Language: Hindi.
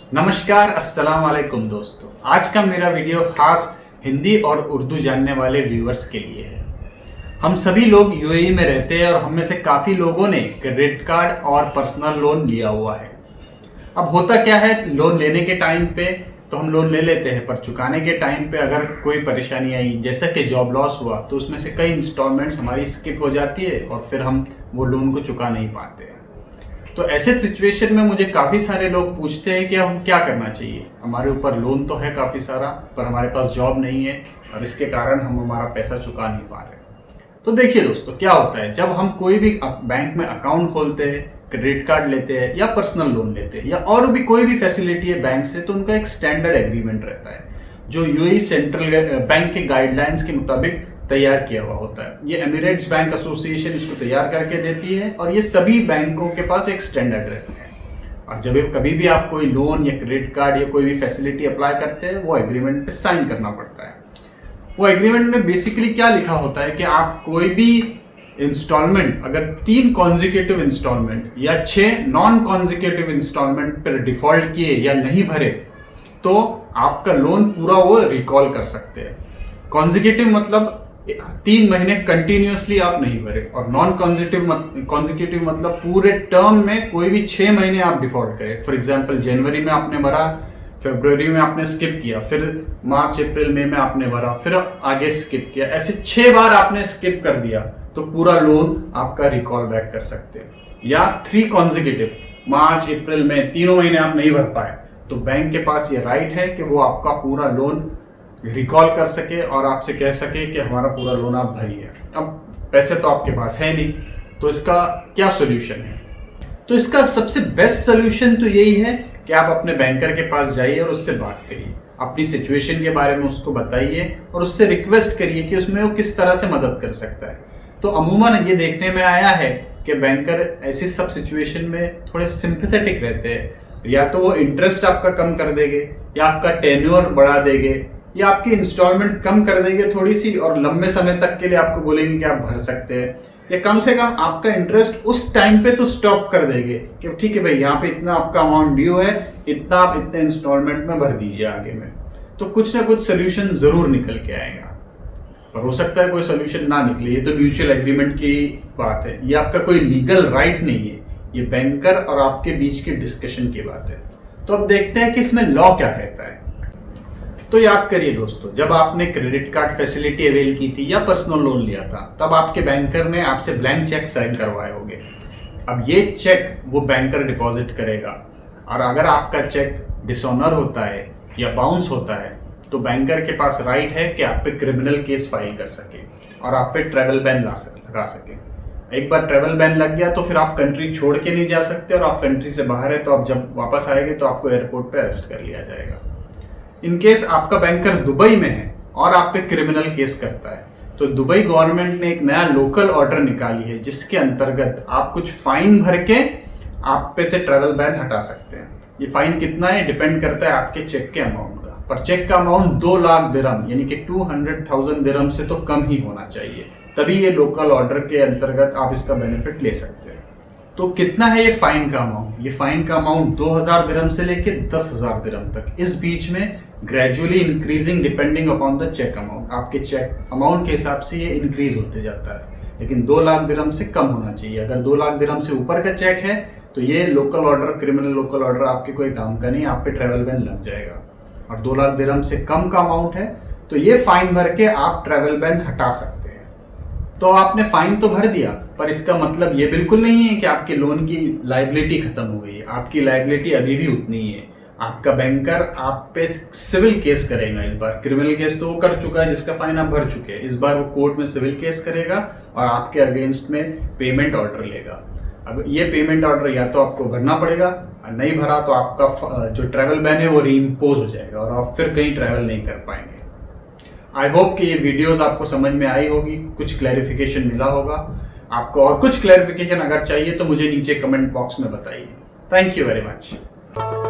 नमस्कार, अस्सलाम वालेकुम दोस्तों। आज का मेरा वीडियो खास हिंदी और उर्दू जानने वाले व्यूअर्स के लिए है। हम सभी लोग यूएई में रहते हैं और हम में से काफ़ी लोगों ने क्रेडिट कार्ड और पर्सनल लोन लिया हुआ है। अब होता क्या है, लोन लेने के टाइम पे तो हम लोन ले लेते हैं, पर चुकाने के टाइम पे अगर कोई परेशानी आई, जैसा कि जॉब लॉस हुआ, तो उसमें से कई इंस्टॉलमेंट्स हमारी स्किप हो जाती है और फिर हम वो लोन को चुका नहीं पाते हैं। तो ऐसे सिचुएशन में मुझे काफ़ी सारे लोग पूछते हैं कि हम क्या करना चाहिए। हमारे ऊपर लोन तो है काफ़ी सारा, पर हमारे पास जॉब नहीं है और इसके कारण हम हमारा पैसा चुका नहीं पा रहे। तो देखिए दोस्तों, क्या होता है जब हम कोई भी बैंक में अकाउंट खोलते हैं, क्रेडिट कार्ड लेते हैं या पर्सनल लोन लेते हैं या और भी कोई भी फैसिलिटी है बैंक से, तो उनका एक स्टैंडर्ड एग्रीमेंट रहता है जो यूएई सेंट्रल बैंक के गाइडलाइंस के मुताबिक तैयार किया हुआ होता है। ये एमिरेट्स बैंक एसोसिएशन इसको तैयार करके देती है और ये सभी बैंकों के पास एक स्टैंडर्ड रहता है। और जब कभी भी आप कोई लोन या क्रेडिट कार्ड या कोई भी फैसिलिटी अप्लाई करते हैं, वो एग्रीमेंट पे साइन करना पड़ता है। वो एग्रीमेंट में बेसिकली क्या लिखा होता है कि आप कोई भी इंस्टॉलमेंट, अगर 3 कॉन्जिक्यूटिव इंस्टॉलमेंट या 6 नॉन कॉन्जिक्यूटिव इंस्टॉलमेंट पर डिफॉल्ट किए या नहीं भरे, तो आपका लोन पूरा वो रिकॉल कर सकते हैं। कॉन्जिक्यूटिव मतलब 3 महीने कंटिन्यूअसली आप नहीं भरे, और नॉन कॉन्जिक्यूटिव मतलब पूरे टर्म में कोई भी 6 महीने आप डिफॉल्ट करें। फॉर एग्जांपल, जनवरी में आपने भरा, फरवरी में आपने स्किप किया, फिर मार्च अप्रैल मई में आपने भरा, फिर आगे स्किप किया, ऐसे 6 बार आपने स्किप कर दिया तो पूरा लोन आपका रिकॉल बैक कर सकते हैं। या 3 कॉन्जिक्यूटिव, मार्च अप्रैल में तीनों महीने आप नहीं भर पाए, तो बैंक के पास ये राइट है कि वो आपका पूरा लोन रिकॉल कर सके और आपसे कह सके कि हमारा पूरा लोन आप भरिए। अब पैसे तो आपके पास है नहीं, तो इसका क्या सोल्यूशन है? तो इसका सबसे बेस्ट सोल्यूशन तो यही है कि आप अपने बैंकर के पास जाइए और उससे बात करिए, अपनी सिचुएशन के बारे में उसको बताइए और उससे रिक्वेस्ट करिए कि उसमें वो किस तरह से मदद कर सकता है। तो अमूमन ये देखने में आया है कि बैंकर ऐसी सब सिचुएशन में थोड़े सिंपैथेटिक रहते हैं। या तो वो इंटरेस्ट आपका कम कर देंगे, या आपका टेन्योर बढ़ा देंगे, या आपकी इंस्टॉलमेंट कम कर देंगे थोड़ी सी, और लंबे समय तक के लिए आपको बोलेंगे कि आप भर सकते हैं, या कम से कम आपका इंटरेस्ट उस टाइम पे तो स्टॉप कर देंगे कि ठीक है भाई, यहाँ पे इतना आपका अमाउंट ड्यू है, इतना आप इतने इंस्टॉलमेंट में भर दीजिए आगे में। तो कुछ ना कुछ सोल्यूशन जरूर निकल के आएगा, पर हो सकता है कोई सोल्यूशन ना निकले। ये तो म्यूचुअल एग्रीमेंट की बात है, ये आपका कोई लीगल राइट नहीं है, ये बैंकर और आपके बीच की डिस्कशन की बात है। तो अब देखते हैं कि इसमें लॉ क्या कहता है। तो याद करिए दोस्तों, जब आपने क्रेडिट कार्ड फैसिलिटी अवेल की थी या पर्सनल लोन लिया था, तब आपके बैंकर ने आपसे ब्लैंक चेक साइन करवाए होंगे। अब ये चेक वो बैंकर डिपॉजिट करेगा, और अगर आपका चेक डिसऑनर होता है या बाउंस होता है, तो बैंकर के पास राइट है कि आप पे क्रिमिनल केस फाइल कर सके और आप पे ट्रैवल बैन लगा सके। एक बार ट्रैवल बैन लग गया तो फिर आप कंट्री छोड़ के नहीं जा सकते, और आप कंट्री से बाहर है तो आप जब वापस आएंगे तो आपको एयरपोर्ट पे अरेस्ट कर लिया जाएगा। इन केस आपका बैंकर दुबई में है और आप पे क्रिमिनल केस करता है, तो दुबई गवर्नमेंट ने एक नया लोकल ऑर्डर निकाली है, जिसके अंतर्गत आप कुछ फाइन भर के आप पे से ट्रैवल बैन हटा सकते हैं। ये फाइन कितना है डिपेंड करता है आपके चेक के अमाउंट का, पर चेक का अमाउंट 2 लाख दिरहम यानी कि 200,000 दिरहम से तो कम ही होना चाहिए, तभी ये लोकल ऑर्डर के अंतर्गत आप इसका बेनिफिट ले सकते हैं। तो कितना है ये फाइन का अमाउंट? ये फाइन का अमाउंट 2,000 दिरहम से लेके 10,000 दिरहम तक, इस बीच में gradually increasing depending upon the cheque amount. आपके चेक अमाउंट के हिसाब से ये इंक्रीज होते जाता है, लेकिन 2 लाख दिरहम से कम होना चाहिए। अगर 2 लाख दिरहम से ऊपर का चेक है तो ये local order, criminal local order आपके कोई काम का नहीं, आप पे ट्रैवल बैन लग जाएगा। और 2 लाख दिरहम से कम का अमाउंट है तो ये फाइन भर के आप ट्रैवल बैन हटा सकते हैं। तो आपने फाइन तो भर दिया, पर इसका मतलब ये बिल्कुल नहीं है कि आपके लोन की लायबिलिटी खत्म हो गई है। आपकी लायबिलिटी अभी भी उतनी ही है। आपका बैंकर आप पे सिविल केस करेगा इस बार। क्रिमिनल केस तो वो कर चुका है जिसका फाइन आप भर चुके हैं, इस बार वो कोर्ट में सिविल केस करेगा और आपके अगेंस्ट में पेमेंट ऑर्डर लेगा। अब ये पेमेंट ऑर्डर या तो आपको भरना पड़ेगा, और नहीं भरा तो आपका जो ट्रैवल बैन है वो रीइम्पोज हो जाएगा और आप फिर कहीं ट्रैवल नहीं कर पाएंगे। आई होप कि ये वीडियोस आपको समझ में आई होगी, कुछ क्लैरिफिकेशन मिला होगा। आपको और कुछ क्लैरिफिकेशन अगर चाहिए तो मुझे नीचे कमेंट बॉक्स में बताइए। Thank you very much.